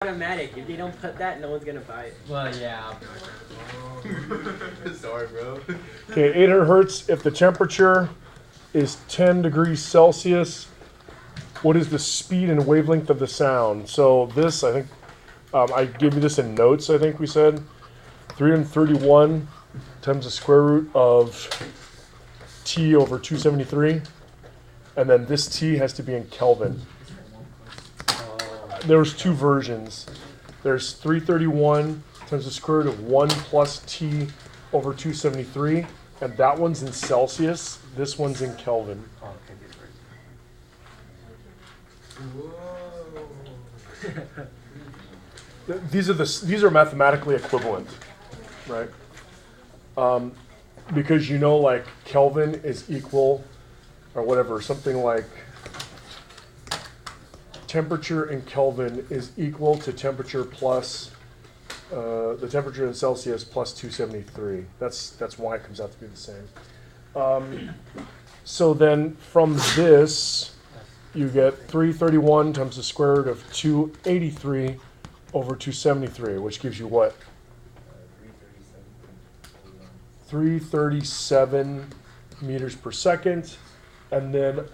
automatic. If they don't put that, no one's gonna buy it. Well, yeah. Sorry, bro. Okay, 800 hertz. If the temperature is 10 degrees Celsius, what is the speed and wavelength of the sound? So this, I think, I gave you this in notes. I think we said 331 times the square root of t over 273, and then this t has to be in Kelvin. There's two versions. There's 331 times the square root of 1 plus t over 273, and that one's in Celsius. This one's in Kelvin. These are mathematically equivalent, right? Because you know, like Kelvin is equal, or whatever, something like temperature in Kelvin is equal to temperature plus the temperature in Celsius plus 273. That's why it comes out to be the same. So then from this, you get 331 times the square root of 283 over 273, which gives you what? 337 meters per second. And then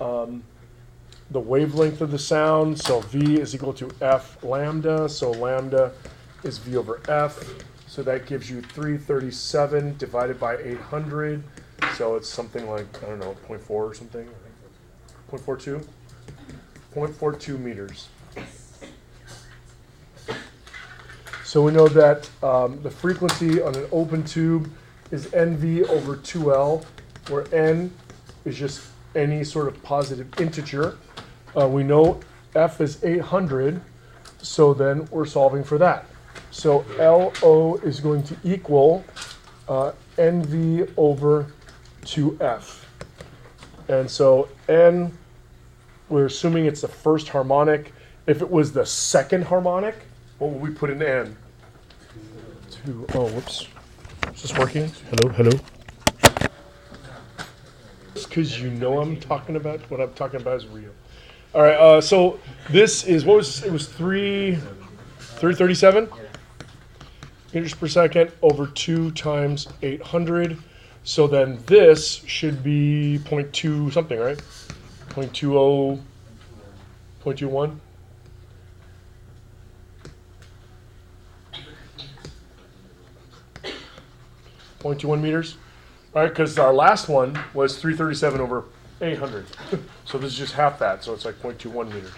the wavelength of the sound, so V is equal to F lambda, so lambda is V over F, so that gives you 337 divided by 800, so it's something like, I don't know, 0.4 or something, 0.42? 0.42 meters. So we know that the frequency on an open tube is NV over 2L, where N is just any sort of positive integer. We know F is 800, so then we're solving for that. So LO is going to equal NV over 2F. And so N, we're assuming it's the first harmonic. If it was the second harmonic, what would we put in N? Oh, whoops. Is this working? Hello? Because you know I'm talking about, what I'm talking about is real. All right, so this is, it was 337 meters per second over 2 times 800. So then this should be 0.2 something, right? 0.20, 0.21. Meters. All right, because our last one was 337 over 800. So this is just half that, so it's like 0.21 meters.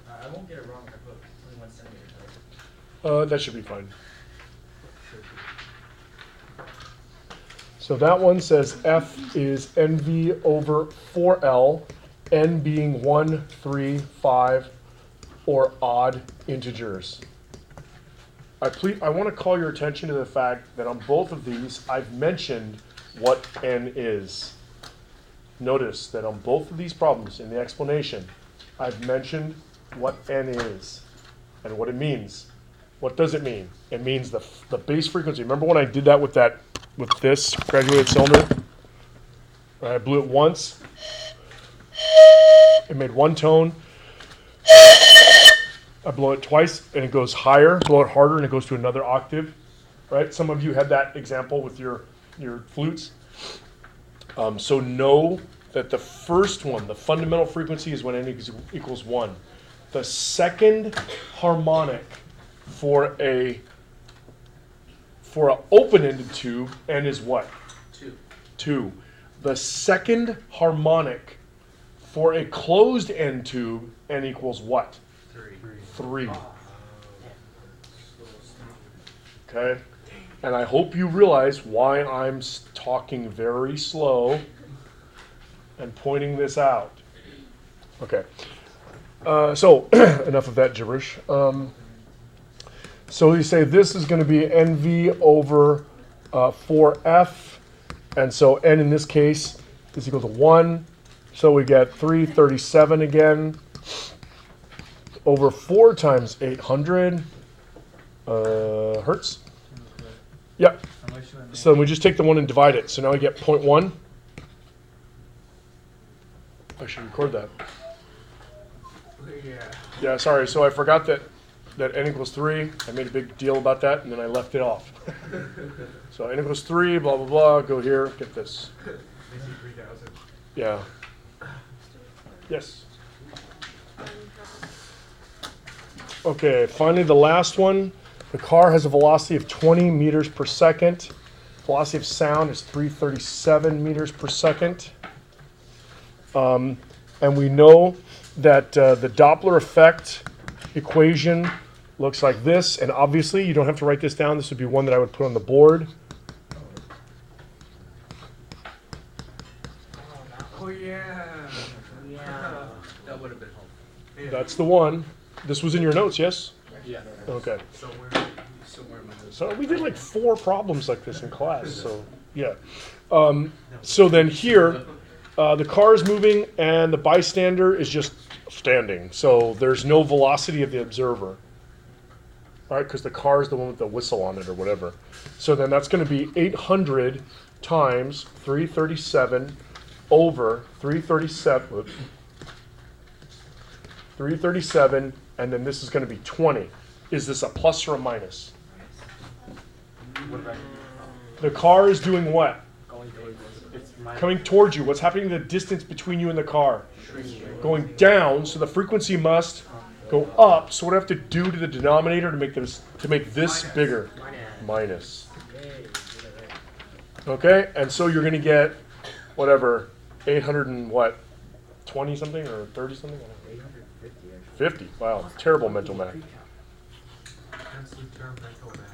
I won't get it wrong if I put 21 centimeters, right? That should be fine. So that one says F is NV over 4L, N being 1, 3, 5, or odd integers. I want to call your attention to the fact that on both of these, I've mentioned what N is. Notice that on both of these problems in the explanation, I've mentioned what N is and what it means. What does it mean? It means the base frequency. Remember when I did that with this graduated cylinder? I blew it once. It made one tone. I blow it twice and it goes higher. Blow it harder and it goes to another octave. Right? Some of you had that example with your flutes. So know that the first one, the fundamental frequency, is when N equals 1. The second harmonic for a open-ended tube, N is what? 2. The second harmonic for a closed-end tube, N equals what? 3. Okay? And I hope you realize why I'm talking very slow and pointing this out. Okay. So enough of that gibberish. So you say this is going to be NV over 4F. And so N in this case is equal to 1. So we get 337 again over 4 times 800 hertz. Yep. So we just take the 1 and divide it. So now we get 0.1. I should record that. Yeah, sorry. So I forgot that that n equals 3. I made a big deal about that, and then I left it off. So n equals 3, blah, blah, blah. Go here, get this. Yeah. Yes. Okay, finally the last one. The car has a velocity of 20 meters per second. Velocity of sound is 337 meters per second. And we know that the Doppler effect equation looks like this. And obviously, you don't have to write this down. This would be one that I would put on the board. Oh yeah. Yeah. That would have been helpful. That's the one. This was in your notes, yes? Yeah. Okay. Somewhere in my notes. So we did like 4 problems like this in class. So yeah. So then here, the car is moving and the bystander is just standing. So there's no velocity of the observer. All right, because the car is the one with the whistle on it or whatever. So then that's going to be 800 times 337 over 337. 337, and then this is going to be 20. Is this a plus or a minus? The car is doing what? Going towards it's minus. Coming towards you. What's happening to the distance between you and the car? Going down, so the frequency must go up. So what do I have to do to the denominator to make this bigger? Minus. Yay, did it right. Okay, and so you're going to get whatever 800 and what? 20 something or 30 something? I don't know. 850 actually. 50. Wow, terrible mental math. Absolute term mental math.